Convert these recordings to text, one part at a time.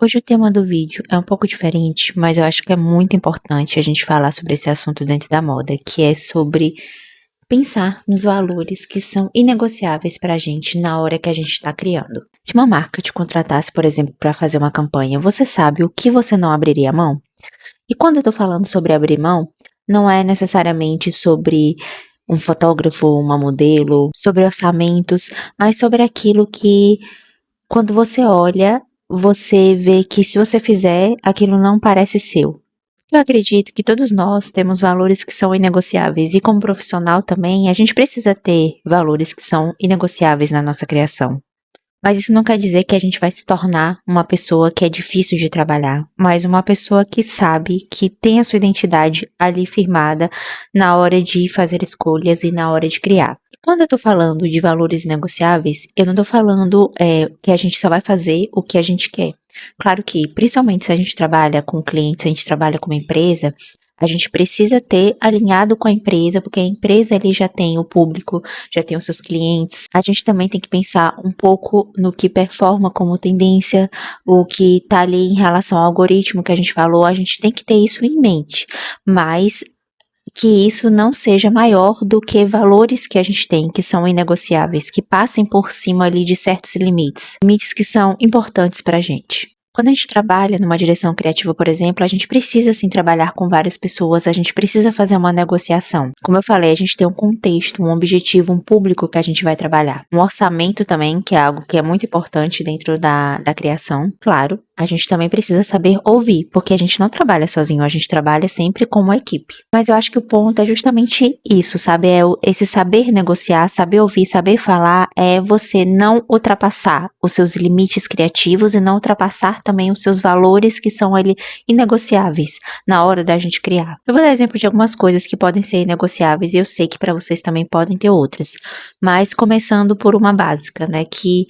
Hoje o tema do vídeo é um pouco diferente, mas eu acho que é muito importante a gente falar sobre esse assunto dentro da moda, que é sobre pensar nos valores que são inegociáveis para a gente na hora que a gente está criando. Se uma marca te contratasse, por exemplo, para fazer uma campanha, você sabe o que você não abriria mão? E quando eu tô falando sobre abrir mão, não é necessariamente sobre um fotógrafo, uma modelo, sobre orçamentos, mas sobre aquilo que quando você olha, você vê que se você fizer, aquilo não parece seu. Eu acredito que todos nós temos valores que são inegociáveis e como profissional também, a gente precisa ter valores que são inegociáveis na nossa criação. Mas isso não quer dizer que a gente vai se tornar uma pessoa que é difícil de trabalhar, mas uma pessoa que sabe que tem a sua identidade ali firmada na hora de fazer escolhas e na hora de criar. Quando eu tô falando de valores negociáveis, eu não tô falando que a gente só vai fazer o que a gente quer. Claro que, principalmente se a gente trabalha com clientes, se a gente trabalha com uma empresa, a gente precisa ter alinhado com a empresa, porque a empresa ali já tem o público, já tem os seus clientes. A gente também tem que pensar um pouco no que performa como tendência, o que tá ali em relação ao algoritmo que a gente falou, a gente tem que ter isso em mente. Mas que isso não seja maior do que valores que a gente tem, que são inegociáveis, que passem por cima ali de certos limites, limites que são importantes pra gente. Quando a gente trabalha numa direção criativa, por exemplo, a gente precisa sim trabalhar com várias pessoas, a gente precisa fazer uma negociação. Como eu falei, a gente tem um contexto, um objetivo, um público que a gente vai trabalhar. Um orçamento também, que é algo que é muito importante dentro da criação, claro. A gente também precisa saber ouvir, porque a gente não trabalha sozinho, a gente trabalha sempre como equipe. Mas eu acho que o ponto é justamente isso, sabe? Esse saber negociar, saber ouvir, saber falar, é você não ultrapassar os seus limites criativos e não ultrapassar também os seus valores que são ali inegociáveis na hora da gente criar. Eu vou dar exemplo de algumas coisas que podem ser negociáveis e eu sei que para vocês também podem ter outras. Mas começando por uma básica, né? Que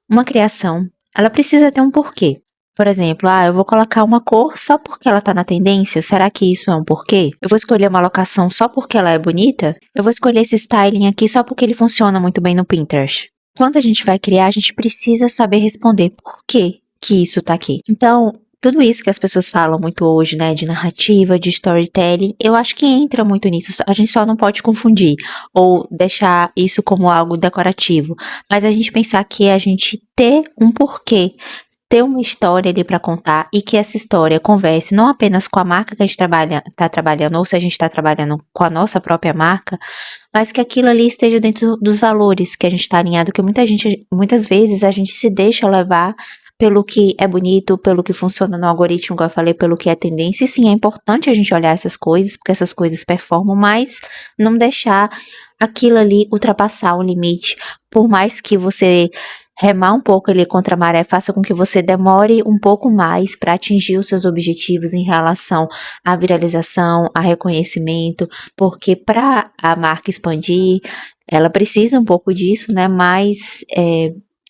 uma criação, ela precisa ter um porquê. Por exemplo, eu vou colocar uma cor só porque ela tá na tendência? Será que isso é um porquê? Eu vou escolher uma locação só porque ela é bonita? Eu vou escolher esse styling aqui só porque ele funciona muito bem no Pinterest? Quando a gente vai criar, a gente precisa saber responder por que isso tá aqui. Então, tudo isso que as pessoas falam muito hoje, né, de narrativa, de storytelling, eu acho que entra muito nisso. A gente só não pode confundir ou deixar isso como algo decorativo, mas a gente pensar que a gente ter um porquê, ter uma história ali para contar e que essa história converse não apenas com a marca que a gente tá trabalhando, ou se a gente está trabalhando com a nossa própria marca, mas que aquilo ali esteja dentro dos valores que a gente está alinhado, que muitas vezes a gente se deixa levar pelo que é bonito, pelo que funciona no algoritmo, igual eu falei, pelo que é tendência. E sim, é importante a gente olhar essas coisas, porque essas coisas performam, mas não deixar aquilo ali ultrapassar o limite, por mais que você remar um pouco ali contra a maré faça com que você demore um pouco mais para atingir os seus objetivos em relação à viralização, a reconhecimento, porque para a marca expandir, ela precisa um pouco disso, né? Mas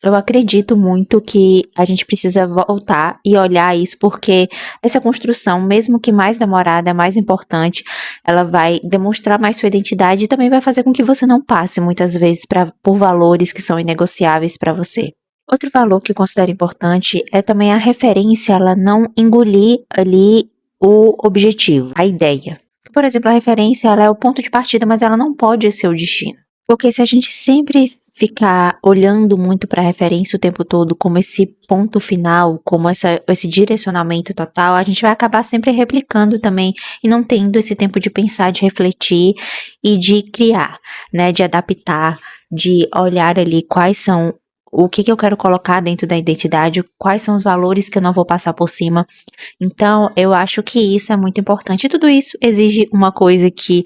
eu acredito muito que a gente precisa voltar e olhar isso, porque essa construção, mesmo que mais demorada, é mais importante, ela vai demonstrar mais sua identidade e também vai fazer com que você não passe muitas vezes por valores que são inegociáveis para você. Outro valor que eu considero importante é também a referência, ela não engolir ali o objetivo, a ideia. Por exemplo, a referência, ela é o ponto de partida, mas ela não pode ser o destino. Porque se a gente sempre ficar olhando muito para a referência o tempo todo como esse ponto final, como esse direcionamento total, a gente vai acabar sempre replicando também e não tendo esse tempo de pensar, de refletir e de criar, né, de adaptar, de olhar ali quais são o que eu quero colocar dentro da identidade, quais são os valores que eu não vou passar por cima. Então, eu acho que isso é muito importante. E tudo isso exige uma coisa que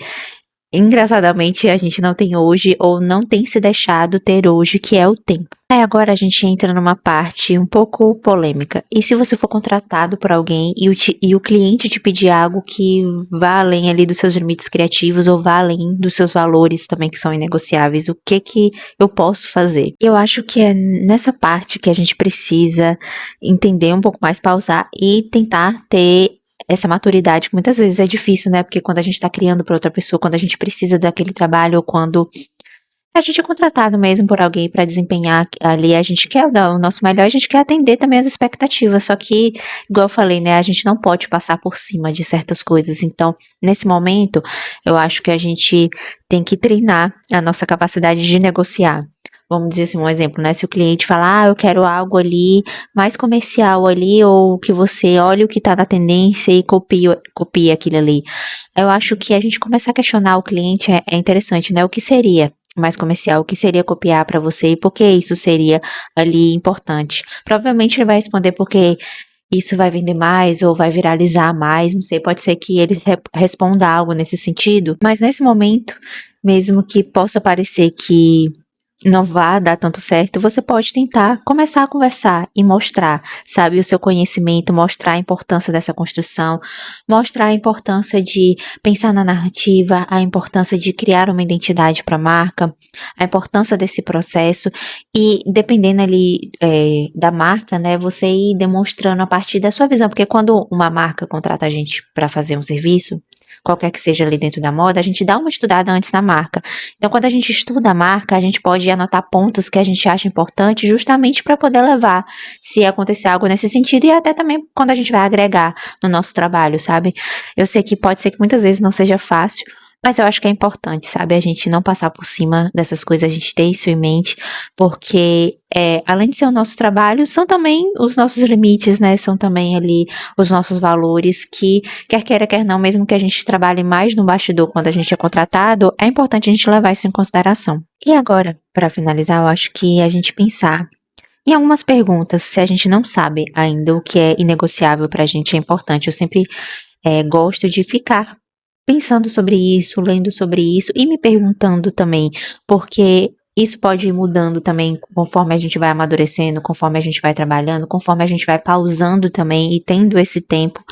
engraçadamente a gente não tem hoje ou não tem se deixado ter hoje, que é o tempo. Aí agora a gente entra numa parte um pouco polêmica. E se você for contratado por alguém e o cliente te pedir algo que vá além ali dos seus limites criativos ou vá além dos seus valores também que são inegociáveis, o que eu posso fazer? Eu acho que é nessa parte que a gente precisa entender um pouco mais, pausar e tentar ter essa maturidade, que muitas vezes é difícil, né? Porque quando a gente tá criando para outra pessoa, quando a gente precisa daquele trabalho, ou quando A gente é contratado mesmo por alguém para desempenhar ali, a gente quer dar o nosso melhor, a gente quer atender também as expectativas, só que, igual eu falei, né, a gente não pode passar por cima de certas coisas. Então, nesse momento, eu acho que a gente tem que treinar a nossa capacidade de negociar. Vamos dizer assim, um exemplo, né? Se o cliente falar, eu quero algo ali mais comercial ali, ou que você olhe o que está na tendência e copie aquilo ali. Eu acho que a gente começar a questionar o cliente é interessante, né? O que seria mais comercial, o que seria copiar para você e por que isso seria ali importante? Provavelmente ele vai responder porque isso vai vender mais ou vai viralizar mais, não sei, pode ser que ele responda algo nesse sentido, mas nesse momento, mesmo que possa parecer que não vá dar tanto certo, você pode tentar começar a conversar e mostrar, sabe, o seu conhecimento, mostrar a importância dessa construção, mostrar a importância de pensar na narrativa, a importância de criar uma identidade para a marca, a importância desse processo e dependendo ali da marca, né, você ir demonstrando a partir da sua visão, porque quando uma marca contrata a gente para fazer um serviço, qualquer que seja ali dentro da moda, a gente dá uma estudada antes na marca. Então, quando a gente estuda a marca, a gente pode anotar pontos que a gente acha importante justamente para poder levar, se acontecer algo nesse sentido, e até também quando a gente vai agregar no nosso trabalho, sabe? Eu sei que pode ser que muitas vezes não seja fácil, mas eu acho que é importante, sabe? A gente não passar por cima dessas coisas, a gente ter isso em mente, porque além de ser o nosso trabalho, são também os nossos limites, né? São também ali os nossos valores que, quer queira, quer não, mesmo que a gente trabalhe mais no bastidor quando a gente é contratado, é importante a gente levar isso em consideração. E agora, para finalizar, eu acho que a gente pensar em algumas perguntas, se a gente não sabe ainda o que é inegociável para a gente, é importante. Eu sempre gosto de ficar pensando sobre isso, lendo sobre isso e me perguntando também, porque isso pode ir mudando também conforme a gente vai amadurecendo, conforme a gente vai trabalhando, conforme a gente vai pausando também e tendo esse tempo.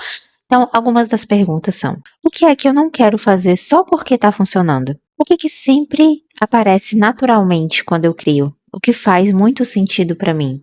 Então, algumas das perguntas são: o que é que eu não quero fazer só porque está funcionando? O que sempre aparece naturalmente quando eu crio? O que faz muito sentido para mim?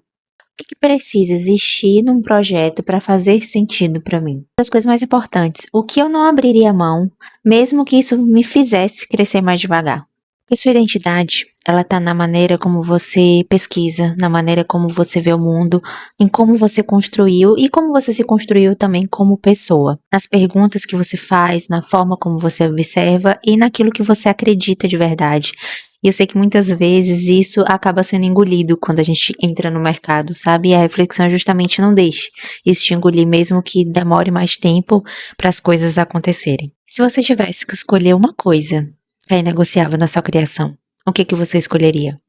O que precisa existir num projeto para fazer sentido para mim? Das coisas mais importantes, o que eu não abriria mão, mesmo que isso me fizesse crescer mais devagar? Porque sua identidade, ela tá na maneira como você pesquisa, na maneira como você vê o mundo, em como você construiu e como você se construiu também como pessoa. Nas perguntas que você faz, na forma como você observa e naquilo que você acredita de verdade. E eu sei que muitas vezes isso acaba sendo engolido quando a gente entra no mercado, sabe? E a reflexão é justamente não deixe isso te engolir, mesmo que demore mais tempo para as coisas acontecerem. Se você tivesse que escolher uma coisa é inegociável na sua criação, o que você escolheria?